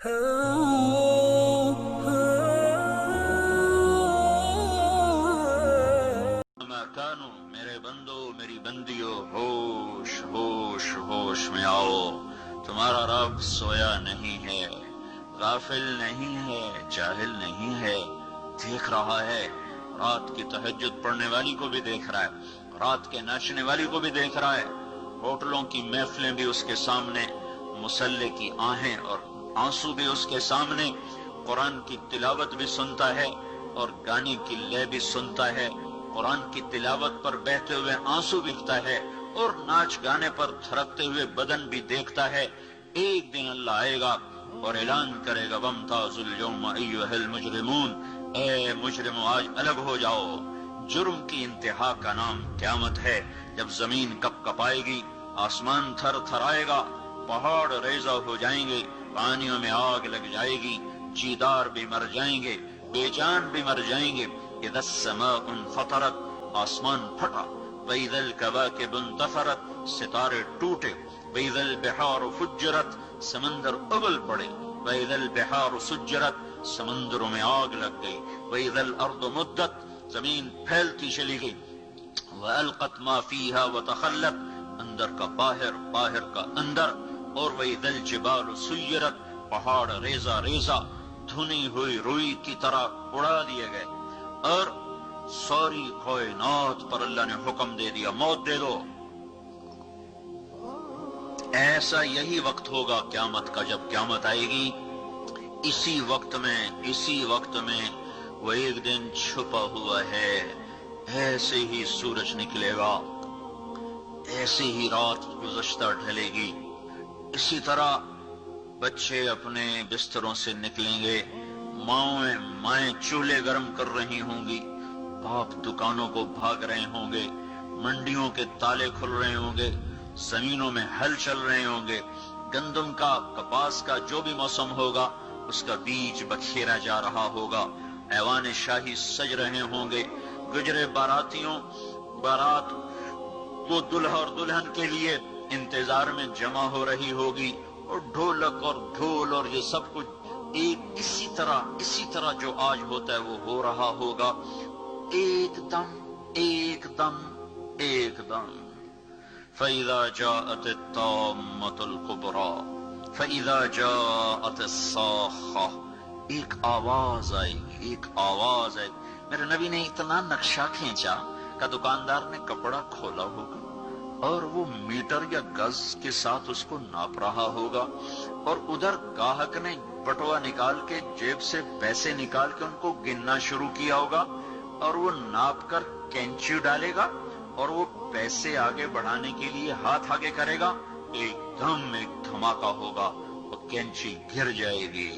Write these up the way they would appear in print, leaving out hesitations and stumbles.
کانو میرے بندو میری بندیو ہوش ہوش ہوش میں آؤ، تمہارا رب سویا نہیں ہے، غافل نہیں ہے، جاہل نہیں ہے، دیکھ رہا ہے۔ رات کی تہجد پڑھنے والی کو بھی دیکھ رہا ہے، رات کے ناچنے والی کو بھی دیکھ رہا ہے، ہوٹلوں کی محفلیں بھی اس کے سامنے، مسلح کی آہیں اور آنسو بھی اس کے سامنے، قرآن کی تلاوت بھی سنتا ہے اور گانے کی لے بھی سنتا ہے، قرآن کی تلاوت پر بہتے ہوئے آنسو بکتا ہے اور ناچ گانے پر تھرکتے ہوئے بدن بھی دیکھتا ہے۔ ایک دن اللہ آئے گا اور اعلان کرے گا وَامْتَازُوا الْيَوْمَ أَيُّهَا الْمُجْرِمُونَ، اے مجرمو آج الگ ہو جاؤ۔ جرم کی انتہا کا نام قیامت ہے، جب زمین کپ کپائے گی، آسمان تھر تھر آئے گا، پہاڑ ریزہ ہو جائیں گے، پانیوں میں آگ لگ جائے گی، جیدار بھی مر جائیں گے، بے جان بھی مر جائیں گے۔ اذا السماء انفطرت، آسمان پھٹا، وَإِذَا الْكَوَاكِبُ انتَثَرَتْ، ستارے ٹوٹے، وَإِذَا الْبِحَارُ فُجِّرَتْ، سمندر ابل پڑے، وَإِذَا الْبِحَارُ سُجِّرَتْ، سمندروں میں آگ لگ گئی، وَإِذَا الْأَرْضُ مُدَّتْ، زمین پھیلتی چلی گئی، وَأَلْقَتْ مَا فِيهَا وَتَخَلَّتْ، اندر کا باہر، باہر کا اندر، اور وَإِذَا الْجِبَالُ سُيِّرَتْ، پہاڑ ریزہ ریزہ دھنی ہوئی روئی کی طرح اڑا دیے گئے، اور ساری کائنات پر اللہ نے حکم دے دیا موت دے دو۔ ایسا یہی وقت ہوگا قیامت کا، جب قیامت آئے گی، اسی وقت میں وہ ایک دن چھپا ہوا ہے، ایسے ہی سورج نکلے گا، ایسے ہی رات گزشتہ ڈھلے گی، اسی طرح بچے اپنے بستروں سے نکلیں گے، مائیں چولہے گرم کر رہی ہوں گی، باپ دکانوں کو بھاگ رہے ہوں گے، منڈیوں کے تالے کھل رہے ہوں گے، زمینوں میں ہل چل رہے ہوں گے، گندم کا، کپاس کا جو بھی موسم ہوگا اس کا بیج بکھیرا جا رہا ہوگا، ایوان شاہی سج رہے ہوں گے، گجرے بارات وہ دلہا اور دلہن کے لیے انتظار میں جمع ہو رہی ہوگی، اور ڈھولک اور ڈھول اور یہ سب کچھ ایک اسی طرح جو آج ہوتا ہے وہ ہو رہا ہوگا، ایک دم فَإِذَا جَاءَتِ الطَّامَّةُ الْكُبْرَى فَإِذَا جَاءَتِ الصَّاخَّةُ، ایک آواز آئے گی۔ میرے نبی نے اتنا نقشہ کھینچا کہ دکاندار نے کپڑا کھولا ہوگا اور وہ میٹر یا گز کے ساتھ اس کو ناپ رہا ہوگا، اور ادھر گاہک نے بٹوا نکال کے جیب سے پیسے نکال کے ان کو گننا شروع کیا ہوگا، اور وہ ناپ کر کینچی ڈالے گا، اور وہ پیسے آگے بڑھانے کے لیے ہاتھ آگے کرے گا، ایک دھماکہ ہوگا، وہ کینچی گر جائے گی،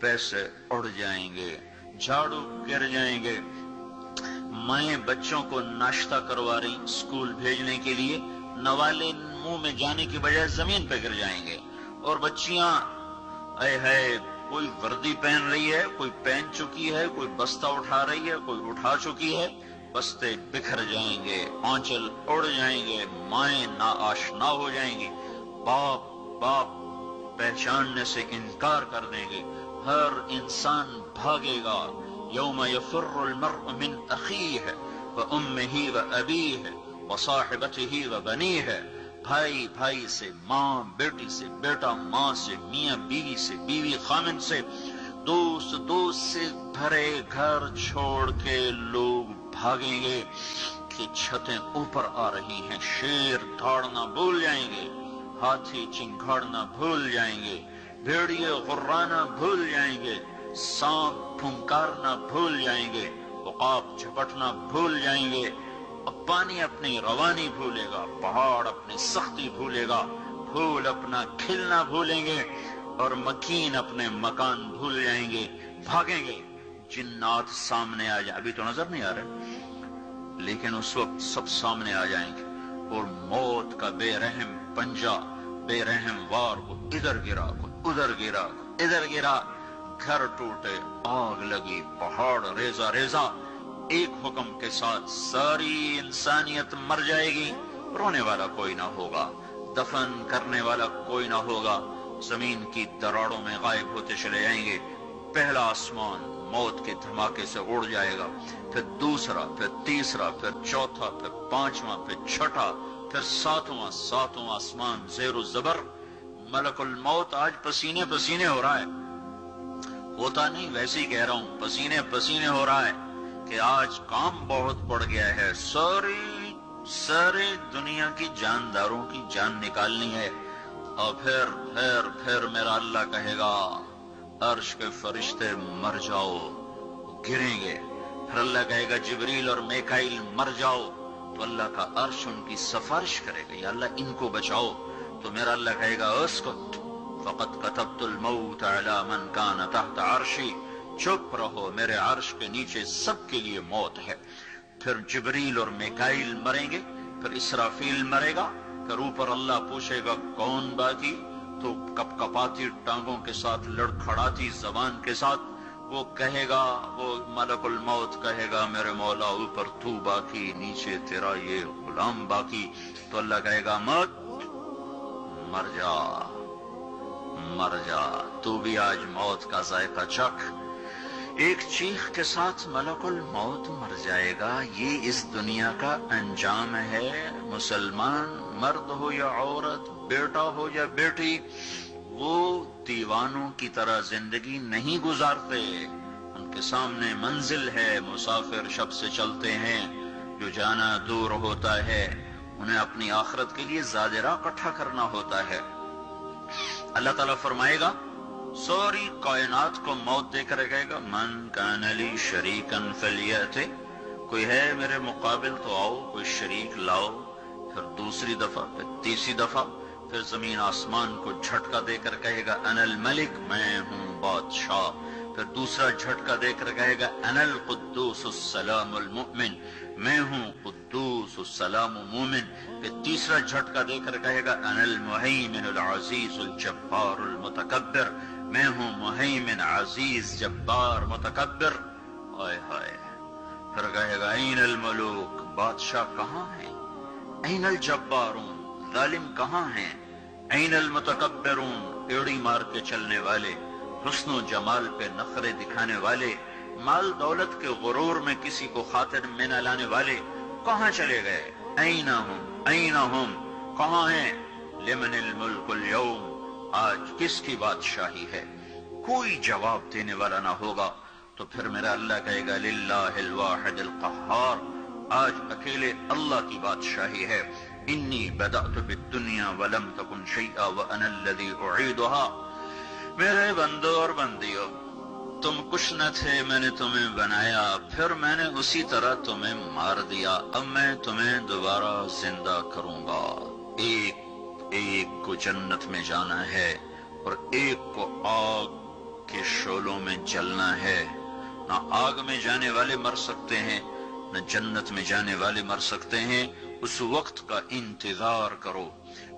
پیسے اڑ جائیں گے، جھاڑو گر جائیں گے، مائیں بچوں کو ناشتہ کروا رہی اسکول بھیجنے کے لیے، نوالے منہ میں جانے کی بجائے زمین پہ گر جائیں گے، اور بچیاں کوئی وردی پہن رہی ہے، کوئی پہن چکی ہے، کوئی بستہ اٹھا رہی ہے، کوئی اٹھا چکی ہے، بستے بکھر جائیں گے، آنچل اڑ جائیں گے، مائیں ناآشنا ہو جائیں گی، باپ پہچاننے سے انکار کر دیں گے، ہر انسان بھاگے گا، یوم یفر المرء من اخیہ وامہ وابیہ وصاحبتہ وبنیہ، بھائی سے، ماں بیٹی سے، بیٹا ماں سے، میاں بیوی سے، بیوی خامن سے، دوست سے بھرے گھر چھوڑ کے لوگ بھاگیں گے کہ چھتیں اوپر آ رہی ہیں، شیر دھاڑنا بھول جائیں گے، ہاتھی چنگھاڑنا بھول جائیں گے، بھیڑیے غرانا بھول جائیں گے، سانپ پھنکارنا بھول جائیں گے، عقاب جھپٹنا بھول جائیں گے، پانی اپنی روانی بھولے گا، پہاڑ اپنی سختی بھولے گا، پھول اپنا کھلنا بھولیں گے، اور مکین اپنے مکان بھول جائیں گے، بھاگیں گے، جنات سامنے آ جائیں، ابھی تو نظر نہیں آ رہے لیکن اس وقت سب سامنے آ جائیں گے، اور موت کا بے رحم پنجہ، بے رحم وار کو ادھر گرا، کو ادھر گرا، ادھر گرا، گھر ٹوٹے، آگ لگی، پہاڑ ریزہ ایک حکم کے ساتھ ساری انسانیت مر جائے گی، رونے والا کوئی نہ ہوگا، دفن کرنے والا کوئی نہ ہوگا، زمین کی دراڑوں میں غائب ہوتے چلے جائیں گے. پہلا آسمان موت کے دھماکے سے اڑ جائے گا، پھر دوسرا، پھر تیسرا، پھر چوتھا، پھر پانچواں، پھر چھٹا، پھر ساتواں آسمان زیر و زبر. ملک الموت آج پسینے پسینے ہو رہا ہے، ہوتا نہیں ویسے ہی کہہ رہا ہوں، پسینے پسینے ہو رہا ہے کہ آج کام بہت بڑھ گیا ہے. سارے دنیا کی جانداروں کی جان نکالنی ہے. اور پھر میرا اللہ کہے گا عرش کے فرشتے مر جاؤ، گریں گے. پھر اللہ کہے گا جبریل اور میکائیل مر جاؤ، تو اللہ کا عرش ان کی سفارش کرے گا، یا اللہ ان کو بچاؤ. تو میرا اللہ کہے گا اسکت فقد كتبت الموت على من كان تحت عرشی، چپ رہو، میرے عرش کے نیچے سب کے لیے موت ہے. پھر جبریل اور میکائیل مریں گے، پھر اسرافیل مرے گا، پھر اوپر اللہ پوچھے گا کون باقی؟ تو کپ کپاتی ٹانگوں کے ساتھ، لڑکھڑاتی زبان کے ساتھ وہ کہے گا، وہ ملک الموت کہے گا میرے مولا اوپر تو باقی، نیچے تیرا یہ غلام باقی. تو اللہ کہے گا مت، مر جا، تو بھی آج موت کا ذائقہ چکھ. ایک چیخ کے ساتھ ملک الموت مر جائے گا. یہ اس دنیا کا انجام ہے. مسلمان مرد ہو یا عورت، بیٹا ہو یا بیٹی، وہ دیوانوں کی طرح زندگی نہیں گزارتے. ان کے سامنے منزل ہے، مسافر شب سے چلتے ہیں، جو جانا دور ہوتا ہے انہیں اپنی آخرت کے لیے زادرہ اکٹھا کرنا ہوتا ہے. اللہ تعالیٰ فرمائے گا ساری کائنات کو موت دے کر کہے گا من کان لی شریکا فلیأت، کوئی ہے میرے مقابل تو آؤ، کوئی شریک لاؤ. پھر دوسری دفعہ، پھر تیسری دفعہ، پھر زمین آسمان کو جھٹکا دے کر کہے گا انا الملک، میں ہوں بادشاہ. پھر دوسرا جھٹکا دے کر کہے گا انا القدوس السلام المؤمن، میں ہوں قدوس السلام مومن. پھر تیسرا جھٹکا دے کر کہے گا انا المہیمن العزیز الجبار المتکبر، میں ہوں مہیمن عزیز جبار متکبر. آئے ہائے. پھر کہے گا این الملوک، بادشاہ کہاں ہیں؟ این الجبارون، ظالم کہاں ہیں؟ این المتکبرون، ایڑی مار کے چلنے والے، حسن و جمال پہ نخرے دکھانے والے، مال دولت کے غرور میں کسی کو خاطر میں نہ لانے والے، کہاں چلے گئے؟ این ہم، کہاں ہیں؟ لمن الملک اليوم، آج کس کی بادشاہی ہے؟ کوئی جواب دینے والا نہ ہوگا. تو پھر میرا اللہ کہے گا للہ الواحد القہار، آج اکیلے اللہ کی بادشاہی ہے. انی بدأت بالدنیا ولم تکن شیئا وانا الذی اعیدها. میرے بندو اور بندیو، تم کچھ نہ تھے، میں نے تمہیں بنایا، پھر میں نے اسی طرح تمہیں مار دیا، اب میں تمہیں دوبارہ زندہ کروں گا. ایک کو جنت میں جانا ہے اور ایک کو آگ کے شعلوں میں جلنا ہے. نہ آگ میں جانے والے مر سکتے ہیں، نہ جنت میں جانے والے مر سکتے ہیں. اس وقت کا انتظار کرو،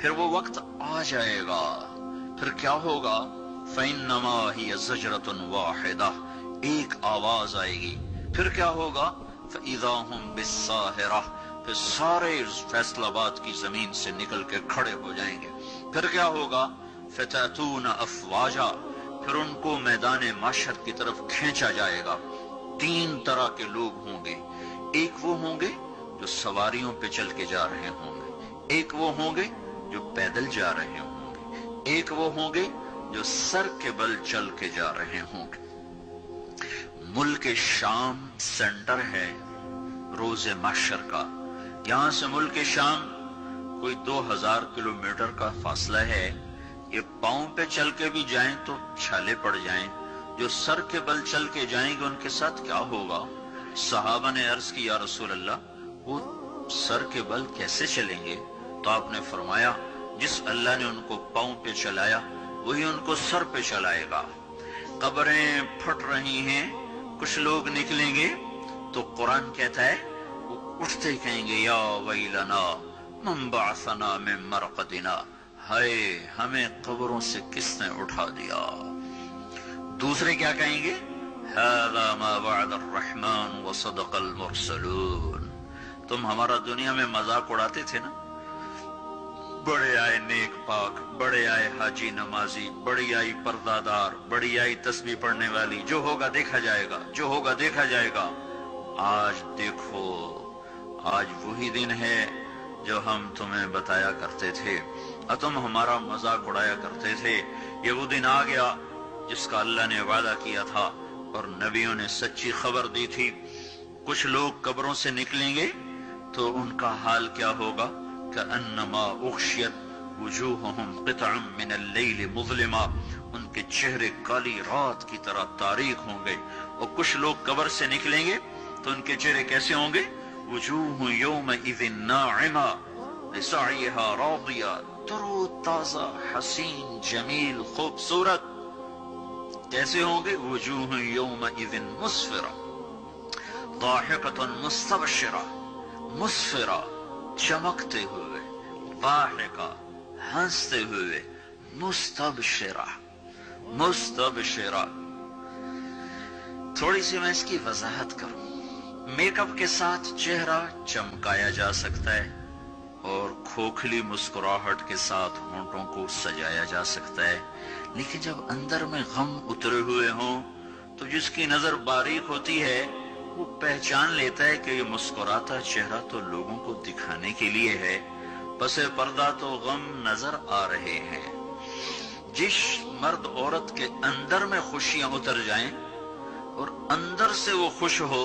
پھر وہ وقت آ جائے گا. پھر کیا ہوگا؟ فَإِنَّمَا هِيَ زَجْرَةٌ وَاحِدَةٌ، ایک آواز آئے گی. پھر کیا ہوگا؟ فَإِذَا هُمْ بِالسَّاهِرَةِ، پھر سارے فیصل آباد کی زمین سے نکل کے کھڑے ہو جائیں گے. پھر کیا ہوگا؟ فَتَأْتُونَ أَفْوَاجًا، پھر ان کو میدان محشر کی طرف کھینچا جائے گا. 3 طرح کے لوگ ہوں گے. ایک وہ ہوں گے جو سواریوں پہ چل کے جا رہے ہوں گے، ایک وہ ہوں گے جو پیدل جا رہے ہوں گے، ایک وہ ہوں گے جو سر کے بل چل کے جا رہے ہوں گے. ملک شام سینٹر ہے روز محشر کا. یہاں سے ملک شام کوئی 2000 کلومیٹر کا فاصلہ ہے. یہ پاؤں پہ چل کے بھی جائیں تو چھالے پڑ جائیں. جو سر کے بل چل کے جائیں گے ان کے ساتھ کیا ہوگا؟ صحابہ نے عرض کی یا رسول اللہ وہ سر کے بل کیسے چلیں گے؟ تو آپ نے فرمایا جس اللہ نے ان کو پاؤں پہ چلایا وہی ان کو سر پہ چلائے گا. قبریں پھٹ رہی ہیں، کچھ لوگ نکلیں گے تو قرآن کہتا ہے وہ اٹھتے ہی کہیں گے یا ویلنا من بعثنا من مرقدنا، ہائے ہمیں قبروں سے کس نے اٹھا دیا. دوسرے کیا کہیں گے؟ هذا ما وعد الرحمن وصدق المرسلون، تم ہمارا دنیا میں مذاق اڑاتے تھے نا، بڑے آئے نیک پاک، بڑے آئے حاجی نمازی، بڑی آئی پردادار، بڑی آئی تسبیح پڑھنے والی، جو ہوگا دیکھا جائے گا، جو ہوگا دیکھا جائے گا۔ آج دیکھو، آج وہی دن ہے جو ہم تمہیں بتایا کرتے تھے اور تم ہمارا مذاق اڑایا کرتے تھے۔ یہ وہ دن آ گیا جس کا اللہ نے وعدہ کیا تھا اور نبیوں نے سچی خبر دی تھی۔ کچھ لوگ قبروں سے نکلیں گے تو ان کا حال کیا ہوگا؟ کأنما اغشیت وجوہہم قطعا من اللیل مظلما، ان کے چہرے کالی رات کی طرح تاریک ہوں گے۔ اور کچھ لوگ قبر سے نکلیں گے تو ان کے چہرے کیسے ہوں گے؟ وجوہ یومئذ ناعمہ لسعیہا راضیہ، تر و تازہ، حسین، جمیل، خوبصورت۔ کیسے ہوں گے؟ وجوہ یومئذ مسفرہ ضاحکۃ مستبشرہ، مسفرہ چمکتے ہوئے، ضاحکہ ہنستے ہوئے، مستبشرہ مستبشرہ۔ تھوڑی سی میں اس کی وضاحت کروں۔ میک اپ کے ساتھ چہرہ چمکایا جا سکتا ہے اور کھوکھلی مسکراہٹ کے ساتھ ہونٹوں کو سجایا جا سکتا ہے، لیکن جب اندر میں غم اترے ہوئے ہوں تو جس کی نظر باریک ہوتی ہے وہ پہچان لیتا ہے کہ یہ مسکراتا چہرہ تو لوگوں کو دکھانے کے لیے ہے، پس پردہ تو غم نظر آ رہے ہیں۔ جس مرد عورت کے اندر میں خوشیاں اتر جائیں اور اندر سے وہ خوش ہو،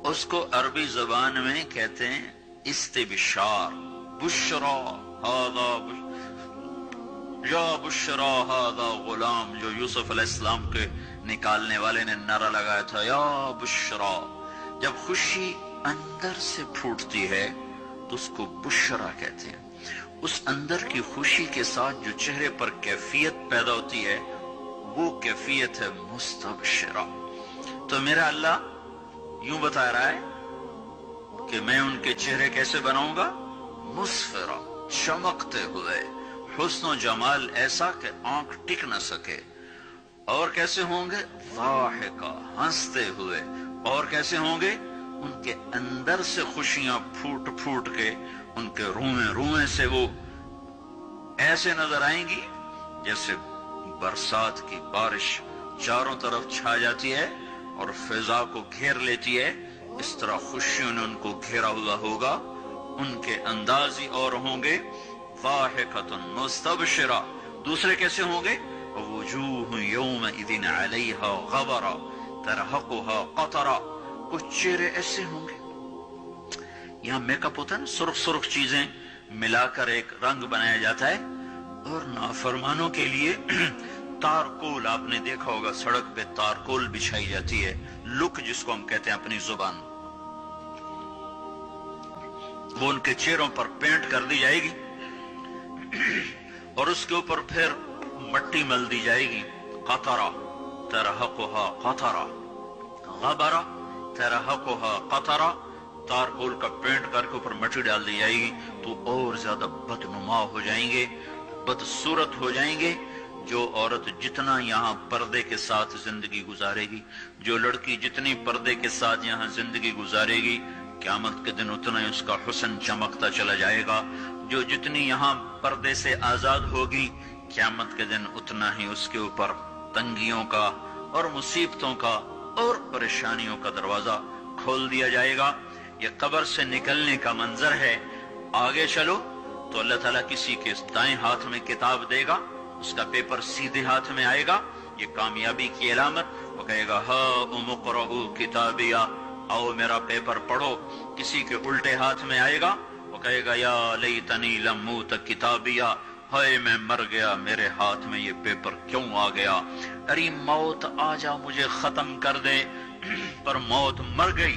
اس کو عربی زبان میں کہتے ہیں استبشار۔ بشرا ہذا یا بشرا ہذا غلام، جو یوسف علیہ السلام کے نکالنے والے نے نعرہ لگایا تھا، یا بشرا۔ جب خوشی اندر سے پھوٹتی ہے تو اس کو بشرا کہتے ہیں۔ اس اندر کی خوشی کے ساتھ جو چہرے پر کیفیت پیدا ہوتی ہے وہ کیفیت ہے مستبشرہ۔ تو میرا اللہ یوں بتا رہا ہے کہ میں ان کے چہرے کیسے بناؤں گا؟ مسفرہ، چمکتے ہوئے، حسن و جمال ایسا کہ آنکھ ٹک نہ سکے۔ اور کیسے ہوں گے؟ ضاحکہ، ہنستے ہوئے۔ اور کیسے ہوں گے؟ ان کے اندر سے خوشیاں پھوٹ پھوٹ کے ان کے روئیں روئیں سے وہ ایسے نظر آئیں گی جیسے برسات کی بارش چاروں طرف چھا جاتی ہے اور فضا کو گھیر لیتی ہے، اس طرح خوشیوں نے ان کو گھیرا ہوا ہوگا۔ ان کے انداز ہی اور ہوں گے، ضاحکۃ مستبشرہ۔ دوسرے کیسے ہوں گے؟ وجوہ یومئذ علیہا غبرہ ترہقہا قطرہ۔ کچھ چہرے ایسے ہوں گے، یہاں میک اپ ہوتا ہے نا، سرخ سرخ چیزیں ملا کر ایک رنگ بنایا جاتا ہے، اور نافرمانوں کے لیے تارکول، آپ نے دیکھا ہوگا سڑک پہ تارکول بچھائی جاتی ہے، لک جس کو ہم کہتے ہیں اپنی زبان، وہ ان کے چہروں پر پینٹ کر دی جائے گی اور اس کے اوپر پھر مٹی مل دی جائے گی۔ قطرہ ترہقہا قطرہ، غبرہ ترہقہا قطرہ، تارکول کا پینٹ کر کے اوپر مٹی ڈال دی جائے گی تو اور زیادہ بدنما ہو جائیں گے، بدصورت ہو جائیں گے۔ جو عورت جتنا یہاں پردے کے ساتھ زندگی گزارے گی، جو لڑکی جتنی پردے کے ساتھ یہاں زندگی گزارے گی، قیامت کے دن اتنا ہی اس کا حسن چمکتا چلا جائے گا۔ جو جتنی یہاں پردے سے آزاد ہوگی، قیامت کے دن اتنا ہی اس کے اوپر تنگیوں کا اور مصیبتوں کا اور پریشانیوں کا دروازہ کھول دیا جائے گا۔ یہ قبر سے نکلنے کا منظر ہے۔ آگے چلو تو اللہ تعالیٰ کسی کے دائیں ہاتھ میں کتاب دے گا، اس کا پیپر سیدھے ہاتھ میں آئے گا، یہ کامیابی کی علامت۔ وہ کہے گا ہاؤم اقرؤوا کتابیہ، آؤ میرا پیپر پڑھو۔ کسی کے الٹے ہاتھ میں آئے گا، وہ کہے گا یا لیتنی لم اوت کتابیہ، ہائے میں مر گیا، میرے ہاتھ میں یہ پیپر کیوں آ گیا۔ ارے موت آ جا مجھے ختم کر دے، پر موت مر گئی۔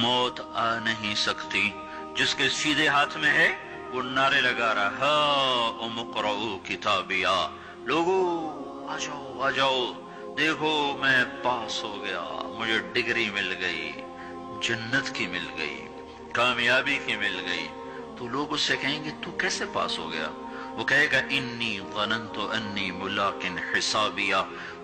موت آ نہیں سکتی۔ جس کے سیدھے ہاتھ میں ہے وہ نعرے لگا رہا ہاؤم اقرؤوا کتابیہ، لوگو آ جاؤ آ جاؤ، دیکھو میں پاس ہو گیا، مجھے ڈگری مل گئی، جنت کی مل گئی، کامیابی کی مل گئی۔ تو لوگ اس سے کہیں گے تو کیسے پاس ہو گیا؟ وہ کہے گا انی ظننت انی ملاق حسابیہ،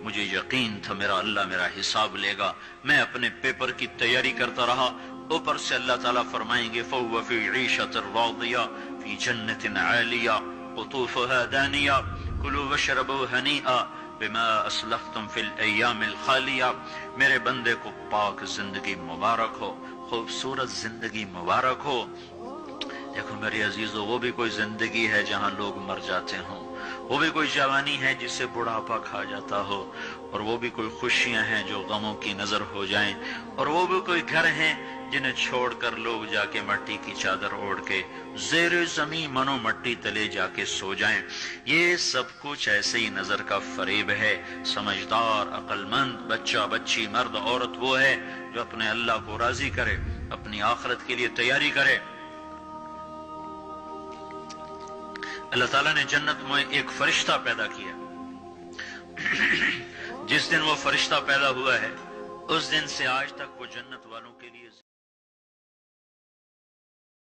مجھے یقین تھا میرا اللہ میرا حساب لے گا، میں اپنے پیپر کی تیاری کرتا رہا۔ اوپر سے اللہ تعالیٰ فرمائیں گے فَهُوَ فِي عِيشَةٍ رَاضِيَةٍ، فی جنت عالیہ قطوفها دانیہ کلوا واشربوا ہنیئا بما اسلفتم فی الایام الخالیہ۔ میرے بندے کو پاک زندگی مبارک ہو، خوبصورت زندگی مبارک ہو۔ دیکھو میرے عزیزو، وہ بھی کوئی زندگی ہے جہاں لوگ مر جاتے ہوں، وہ بھی کوئی جوانی ہے جس سے بڑھاپا کھا جاتا ہو، اور وہ بھی کوئی خوشیاں ہیں جو غموں کی نظر ہو جائیں، اور وہ بھی کوئی گھر ہیں جنہیں چھوڑ کر لوگ جا کے مٹی کی چادر اوڑھ کے زیر زمین منو مٹی تلے جا کے سو جائیں۔ یہ سب کچھ ایسے ہی نظر کا فریب ہے۔ سمجھدار، عقل مند بچہ، بچی، مرد، عورت وہ ہے جو اپنے اللہ کو راضی کرے، اپنی آخرت کے لیے تیاری کرے۔ اللہ تعالیٰ نے جنت میں ایک فرشتہ پیدا کیا۔ جس دن وہ فرشتہ پیدا ہوا ہے اس دن سے آج تک وہ جنت